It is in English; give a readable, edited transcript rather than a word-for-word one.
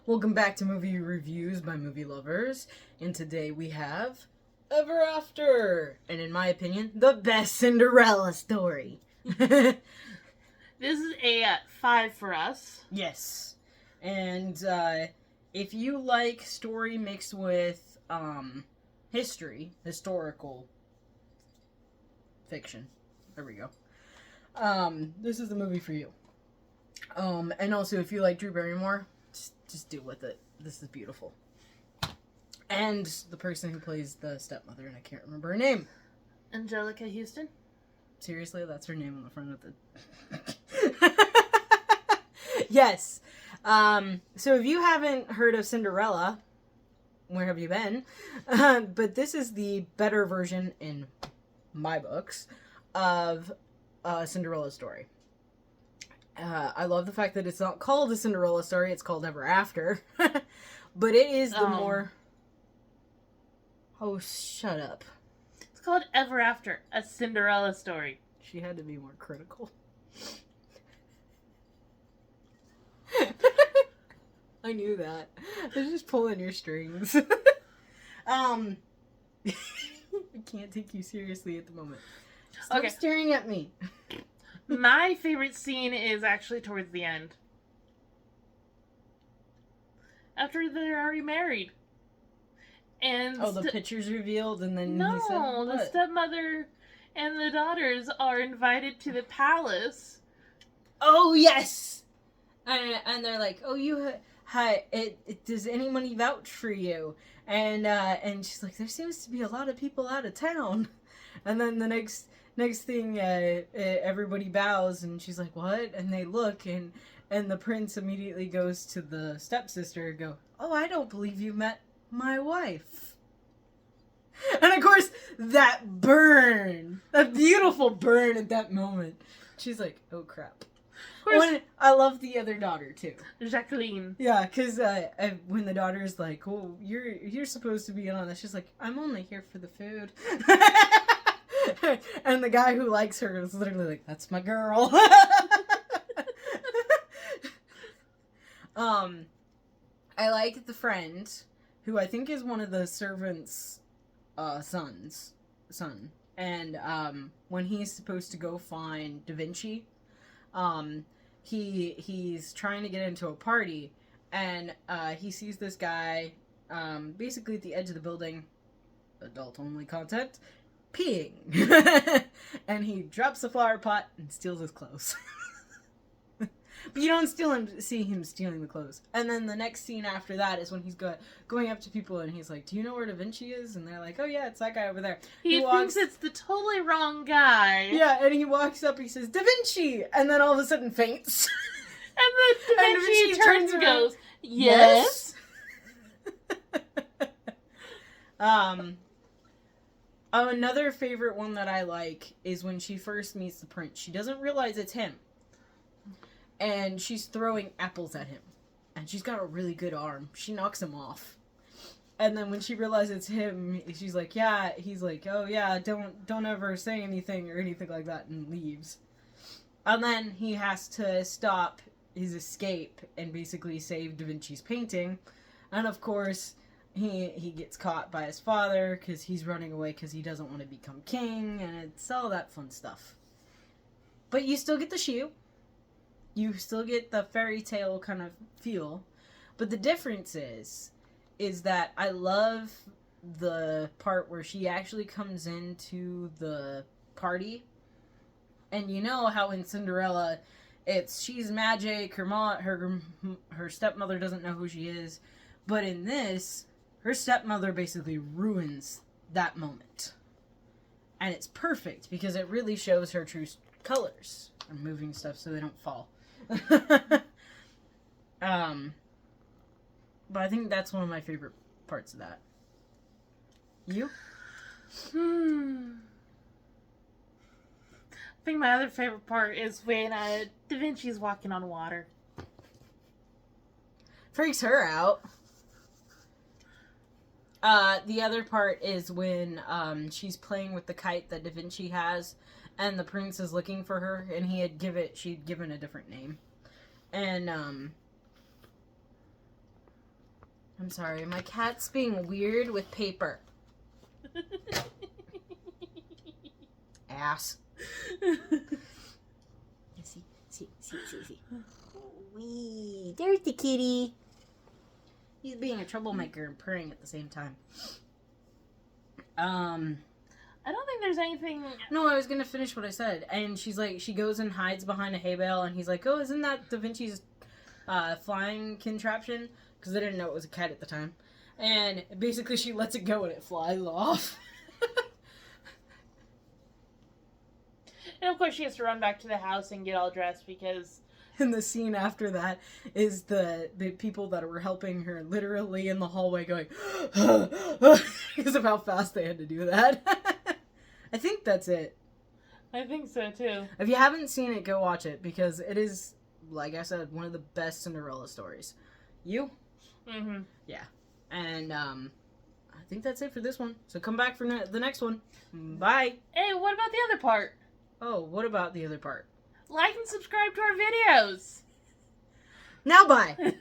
Welcome back to Movie Reviews by Movie Lovers, and today we have Ever After, and in my opinion, the best Cinderella story. This is a 5 for us. Yes, and if you like story mixed with historical fiction, there we go. This is the movie for you. And also if you like Drew Barrymore, just deal with it. This is beautiful. And the person who plays the stepmother, and I can't remember her name. Angelica Houston? Seriously, that's her name on the front of the... Yes. So if you haven't heard of Cinderella, where have you been? But this is the better version, in my books, of Cinderella's story. I love the fact that it's not called a Cinderella story, it's called Ever After. But it is the more... Oh, shut up. It's called Ever After, a Cinderella story. She had to be more critical. I knew that. I was just pulling your strings. I can't take you seriously at the moment. Stop staring at me. My favorite scene is actually towards the end. After they're already married. And the picture's revealed and then no, he said, what? The stepmother and the daughters are invited to the palace. Oh, yes! And they're like, oh, hi, does anyone vouch for you? And she's like, there seems to be a lot of people out of town. And then the next thing, everybody bows, and she's like, what? And they look, and the prince immediately goes to the stepsister and go, oh, I don't believe you met my wife. And of course, that beautiful burn at that moment. She's like, oh, crap. I love the other daughter, too. Jacqueline. Yeah, because when the daughter's like, oh, you're supposed to be in on this, she's like, I'm only here for the food. And the guy who likes her is literally like, that's my girl. I like the friend, who I think is one of the servants' son. And when he's supposed to go find Da Vinci, he's trying to get into a party, and he sees this guy basically at the edge of the building, adult-only content, peeing. And he drops the flower pot and steals his clothes. But you don't see him stealing the clothes. And then the next scene after that is when he's going up to people and he's like, do you know where Da Vinci is? And they're like, oh yeah, it's that guy over there. He thinks it's the totally wrong guy. Yeah, and he walks up, he says, Da Vinci! And then all of a sudden faints. And then Da Vinci turns and goes, yes? Another favorite one that I like is when she first meets the prince. She doesn't realize it's him. And she's throwing apples at him. And she's got a really good arm. She knocks him off. And then when she realizes it's him, she's like, yeah, he's like, oh yeah, don't ever say anything or anything like that, and leaves. And then he has to stop his escape and basically save Da Vinci's painting. And of course, he gets caught by his father because he's running away because he doesn't want to become king, and it's all that fun stuff. But you still get the shoe. You still get the fairy tale kind of feel. But the difference is that I love the part where she actually comes into the party. And you know how in Cinderella, she's magic, her stepmother doesn't know who she is. But in this, her stepmother basically ruins that moment. And it's perfect because it really shows her true colors. I'm moving stuff so they don't fall. But I think that's one of my favorite parts of that. You? I think my other favorite part is when Da Vinci's walking on water. Freaks her out. The other part is when she's playing with the kite that Da Vinci has, and the prince is looking for her, and she'd given a different name. And I'm sorry, my cat's being weird with paper. Ass. See. Wee, there's the kitty. He's being a troublemaker and purring at the same time. I don't think there's anything. No, I was gonna finish what I said. And she's like, she goes and hides behind a hay bale, and he's like, oh, isn't that Da Vinci's flying contraption? Because they didn't know it was a cat at the time. And basically she lets it go and it flies off. And of course she has to run back to the house and get all dressed because... And the scene after that is the people that were helping her literally in the hallway going, because of how fast they had to do that. I think that's it. I think so too. If you haven't seen it, go watch it because it is, like I said, one of the best Cinderella stories. You? Mm-hmm. Yeah. And I think that's it for this one. So come back for the next one. Bye. Hey, what about the other part? Oh, what about the other part? Like and subscribe to our videos. Now bye.